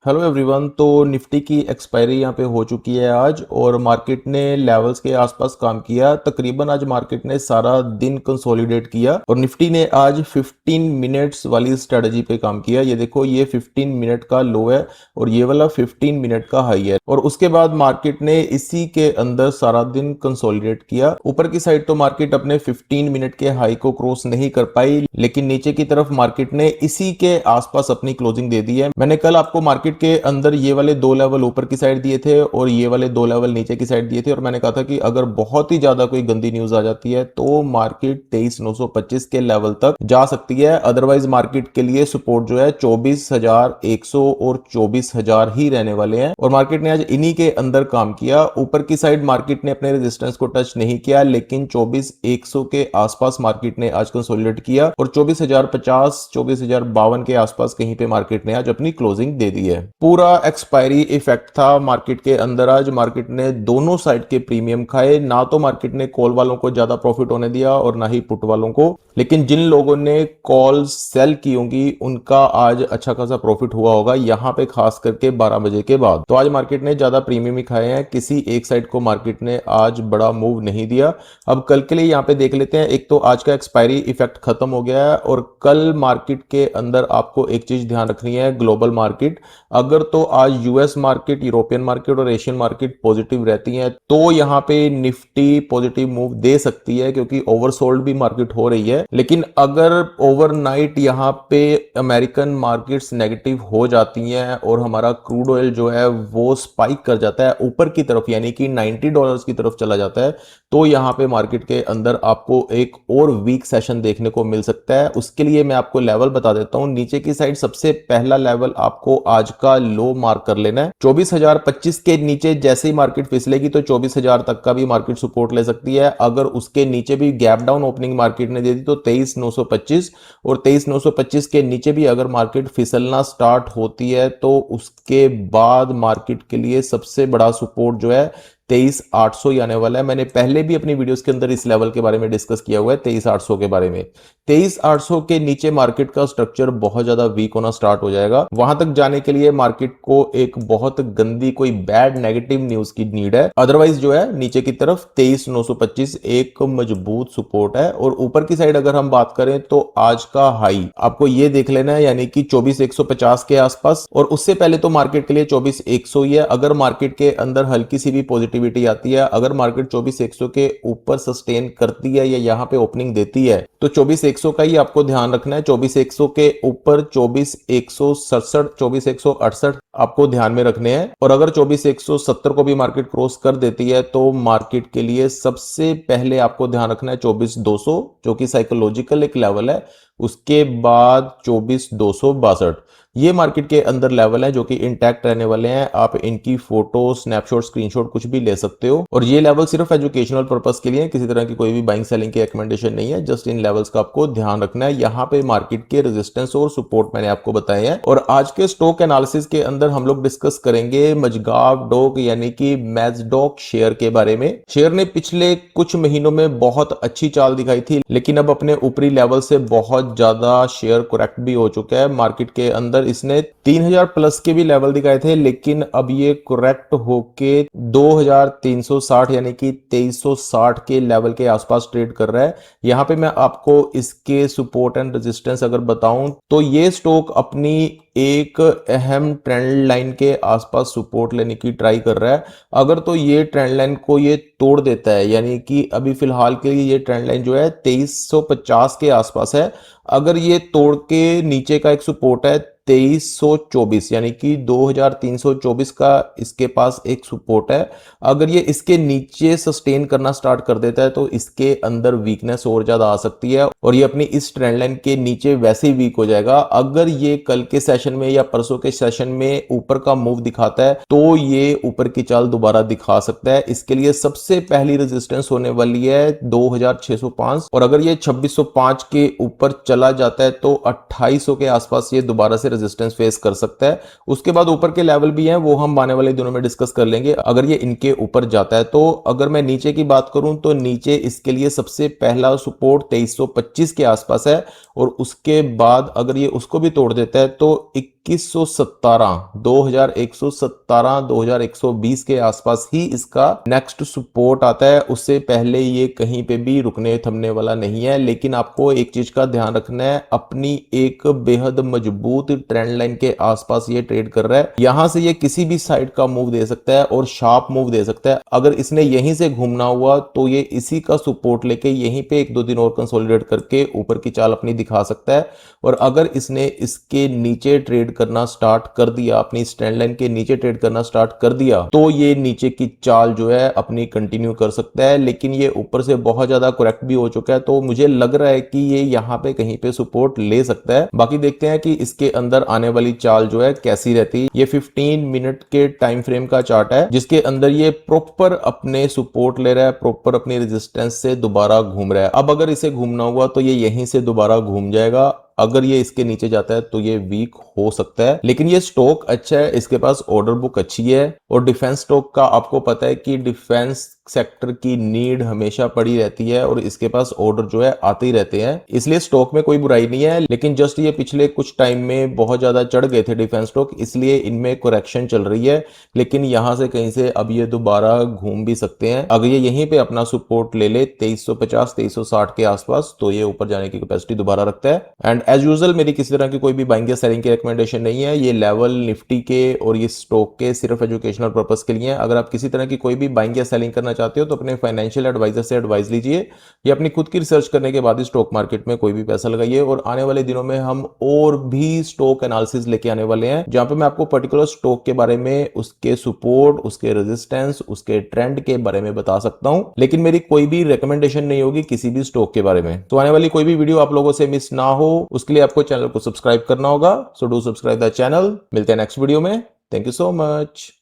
Hello everyone. तो Nifty की expiry यहाँ पे हो चुकी है आज और मार्केट ने लेवल्स के आसपास काम किया। तकरीबन आज मार्केट ने सारा दिन कंसोलिडेट किया और निफ्टी ने आज 15 मिनट्स वाली स्ट्रेटजी पे काम किया। ये देखो, ये 15 मिनट का लो है और ये वाला 15 मिनट का हाई है और उसके बाद मार्केट ने इसी के अंदर सारा दिन कंसोलिडेट किया। ऊपर की साइड तो मार्केट अपने 15 मिनट के हाई को क्रॉस नहीं कर पाई, लेकिन नीचे की तरफ मार्केट ने इसी के आसपास अपनी क्लोजिंग दे दी है। मैंने कल आपको मार्केट के अंदर ये वाले दो लेवल ऊपर की साइड दिए थे और ये वाले दो लेवल नीचे की साइड दिए थे और मैंने कहा था कि अगर बहुत ही ज्यादा कोई गंदी न्यूज आ जाती है तो मार्केट 23,925 के लेवल तक जा सकती है। अदरवाइज मार्केट के लिए सपोर्ट जो है 24,100 और 24,000 ही रहने वाले हैं और मार्केट ने आज इन्हीं के अंदर काम किया। ऊपर की साइड मार्केट ने अपने रेजिस्टेंस को टच नहीं किया, लेकिन 24,100 के आसपास मार्केट ने आज कंसोलिडेट किया और 24,050 24,052 के आसपास कहीं पे मार्केट ने आज अपनी क्लोजिंग दे दी है। पूरा एक्सपायरी इफेक्ट था मार्केट के अंदर। आज मार्केट ने दोनों साइड के प्रीमियम खाए। ना तो मार्केट ने कॉल वालों को ज्यादा प्रॉफिट होने दिया और ना ही पुट वालों को, लेकिन जिन लोगों ने कॉल सेल की होंगी उनका आज अच्छा खासा प्रॉफिट हुआ होगा, यहां पे खास करके 12 बजे के बाद। तो आज मार्केट ने ज्यादा प्रीमियम ही खाए हैं, किसी एक साइड को मार्केट ने आज बड़ा मूव नहीं दिया। अब कल के लिए यहां पे देख लेते हैं। एक तो आज का एक्सपायरी इफेक्ट खत्म हो गया है और कल मार्केट के अंदर आपको एक चीज ध्यान रखनी है, ग्लोबल मार्केट। अगर तो आज यूएस मार्केट, यूरोपियन मार्केट और एशियन मार्केट पॉजिटिव रहती हैं तो यहां पे निफ्टी पॉजिटिव मूव दे सकती है, क्योंकि ओवरसोल्ड भी मार्केट हो रही है। लेकिन अगर ओवरनाइट यहां पे अमेरिकन मार्केट्स नेगेटिव हो जाती हैं और हमारा क्रूड ऑयल जो है वो स्पाइक कर जाता है ऊपर की तरफ, यानी कि $90 की तरफ चला जाता है, तो यहां पे मार्केट के अंदर आपको एक और वीक सेशन देखने को मिल सकता है। उसके लिए मैं आपको लेवल बता देता हूं। नीचे की साइड सबसे पहला लेवल आपको आज का लो मार्क कर लेना है 24,025 के नीचे। जैसे ही मार्केट फिसलेगी तो 24,000 तक का भी मार्केट सपोर्ट ले सकती है। अगर उसके नीचे भी गैप डाउन ओपनिंग मार्केट ने दे दी तो 23,925 और 23,925 के नीचे भी अगर मार्केट फिसलना स्टार्ट होती है तो उसके बाद मार्केट के लिए सबसे बड़ा सपोर्ट जो है 23,800 ही आने वाला है। मैंने पहले भी अपनी वीडियोस के अंदर इस लेवल के बारे में डिस्कस किया हुआ है 23,800 के बारे में। 23,800 के नीचे मार्केट का स्ट्रक्चर बहुत ज्यादा वीक होना स्टार्ट हो जाएगा। वहां तक जाने के लिए मार्केट को एक बहुत गंदी कोई बैड नेगेटिव न्यूज की नीड है। अदरवाइज जो है नीचे की तरफ 23,925 एक मजबूत सपोर्ट है। और ऊपर की साइड अगर हम बात करें तो आज का हाई आपको ये देख लेना है, यानी कि 24,150 के आसपास। और उससे पहले तो मार्केट के लिए 24,100 ही है। अगर मार्केट के अंदर हल्की सी भी पॉजिटिविटी आती है, अगर मार्केट 24,100 के ऊपर सस्टेन करती है या यहां पे ओपनिंग देती है तो 24,100 का ही आपको ध्यान रखना है। 24,100 के ऊपर 24,167 24,168 आपको ध्यान में रखने हैं। और अगर 24,170 को भी मार्केट क्रॉस कर देती है तो मार्केट के लिए सबसे पहले आपको ध्यान रखना है 24,200, जो कि साइकोलॉजिकल एक लेवल है। उसके बाद 24,262 ये मार्केट के अंदर लेवल है जो कि इंटैक्ट रहने वाले हैं। आप इनकी फोटो, स्नैपशॉट, स्क्रीनशॉट कुछ भी ले सकते हो। और ये लेवल सिर्फ एजुकेशनल पर्पस के लिए, किसी तरह की कोई भी बाइंग सेलिंग की रिकमेंडेशन नहीं है। जस्ट इन लेवल्स का आपको ध्यान रखना है। यहाँ पे मार्केट के रेजिस्टेंस और सपोर्ट मैंने आपको बताए हैं। और आज के स्टॉक एनालिसिस के अंदर हम लोग डिस्कस करेंगे मजगाव डॉक यानी कि मैजडॉक शेयर के बारे में। शेयर ने पिछले कुछ महीनों में बहुत अच्छी चाल दिखाई थी, लेकिन अब अपने ऊपरी लेवल से बहुत ज्यादा शेयर करेक्ट भी हो चुका है। मार्केट के अंदर इसने 3,000 प्लस के भी लेवल दिखाए थे, लेकिन अब ये करेक्ट होके 2,360 यानी कि 2,360 के लेवल के आसपास ट्रेड कर रहा है। यहां पे मैं आपको इसके सपोर्ट एंड रेजिस्टेंस अगर बताऊं तो ये स्टॉक अपनी एक अहम ट्रेंड लाइन के आसपास सपोर्ट लेने की ट्राई कर रहा है। अगर तो ये ट्रेंड लाइन को ये तोड़ देता है, यानी कि अभी फिलहाल के लिए ये ट्रेंड लाइन जो है 2350 के आसपास है। अगर ये तोड़ के नीचे का एक सपोर्ट है 2324 यानी कि 2,324 का इसके पास एक सपोर्ट है। अगर ये इसके नीचे सस्टेन करना स्टार्ट कर देता है तो इसके अंदर वीकनेस और ज्यादा आ सकती है और ये अपनी इस ट्रेंड लाइन के नीचे वैसे ही वीक हो जाएगा। अगर ये कल के सेशन में या परसों के सेशन में ऊपर का मूव दिखाता है तो ये ऊपर की चाल दोबारा दिखा सकता है। इसके लिए सबसे पहली रेजिस्टेंस होने वाली है 2,605 और अगर ये 2,605 के ऊपर चला जाता है तो 2,800 के आसपास ये दोबारा से रेजिस्टेंस फेस कर सकता है। उसके बाद ऊपर के लेवल भी हैं, वो हम आने वाले दिनों में डिस्कस कर लेंगे अगर ये इनके ऊपर जाता है तो। अगर मैं नीचे की बात करूं तो नीचे इसके लिए सबसे पहला सपोर्ट 2,325 के आसपास है और उसके बाद अगर ये उसको भी तोड़ देता है तो 2117 के आसपास ही इसका नेक्स्ट सपोर्ट आता है। उससे पहले ये कहीं पे भी रुकने थमने वाला नहीं है। लेकिन आपको एक चीज का ध्यान रखना है, अपनी एक बेहद मजबूत ट्रेंड लाइन के आसपास ये ट्रेड कर रहा है। यहां से ये किसी भी साइड का मूव दे सकता है और शार्प मूव दे सकता है। अगर इसने यहीं से घूमना हुआ तो ये इसी का सपोर्ट लेके यहीं पे एक दो दिन और कंसोलिडेट करके ऊपर की चाल अपनी दिखा सकता है। और अगर इसने इसके नीचे ट्रेड करना स्टार्ट कर दिया, अपनी स्टैंड लाइन के नीचे ट्रेड करना स्टार्ट कर दिया, तो ये नीचे की चाल जो है अपनी कंटिन्यू कर सकता है। लेकिन ये ऊपर से बहुत ज्यादा करेक्ट भी हो चुका है, तो मुझे लग रहा है कि ये यहां पे कहीं पे सपोर्ट ले सकता है। बाकी देखते हैं कि इसके अंदर आने वाली चाल जो है कैसी रहती है। ये 15 मिनट के टाइम फ्रेम का चार्ट है, जिसके अंदर ये प्रॉपर अपने सपोर्ट ले रहा है, प्रॉपर अपनी रेजिस्टेंस से दोबारा घूम रहा है। अब अगर इसे घूमना हुआ तो ये यहीं से दोबारा घूम जाएगा। अगर ये इसके नीचे जाता है तो ये वीक हो सकता है। लेकिन ये स्टॉक अच्छा है, इसके पास ऑर्डर बुक अच्छी है। और डिफेंस स्टॉक का आपको पता है कि डिफेंस सेक्टर की नीड हमेशा पड़ी रहती है और इसके पास ऑर्डर जो है आते ही रहते हैं, इसलिए स्टॉक में कोई बुराई नहीं है। लेकिन जस्ट ये पिछले कुछ टाइम में बहुत ज्यादा चढ़ गए थे डिफेंस स्टॉक, इसलिए इनमें करेक्शन चल रही है। लेकिन यहां से कहीं से अब ये दोबारा घूम भी सकते हैं। अगर ये यहीं पे अपना सपोर्ट ले ले 2350 2360 के आसपास, तो ये ऊपर जाने की कैपेसिटी दोबारा रखता है। एंड एज यूजुअल मेरी किसी तरह की कोई भी बाइंग या सेलिंग की रिकमेंडेशन नहीं है। ये लेवल निफ्टी के और ये स्टॉक के सिर्फ एजुकेशनल पर्पस के लिए है। अगर आप किसी तरह की कोई भी बाइंग या सेलिंग करना चाहते हो तो अपने फाइनेंशियल एडवाइजर से एडवाइस लीजिए, या अपनी खुद की रिसर्च करने के बाद ही स्टॉक मार्केट में कोई भी पैसा लगाइए। और आने वाले दिनों में हम और भी स्टॉक एनालिसिस लेके आने वाले हैं, जहां पे मैं आपको पर्टिकुलर स्टॉक के बारे में, उसके सपोर्ट, उसके रेजिस्टेंस, उसके ट्रेंड के बारे में बता सकता हूं। लेकिन मेरी कोई भी रिकमेंडेशन नहीं होगी किसी भी स्टॉक के बारे में। तो आने वाली कोई भी वीडियो आप लोगों से मिस ना हो, उसके लिए आपको चैनल को सब्सक्राइब करना होगा। So do subscribe the channel. मिलते हैं नेक्स्ट वीडियो में। Thank you so much.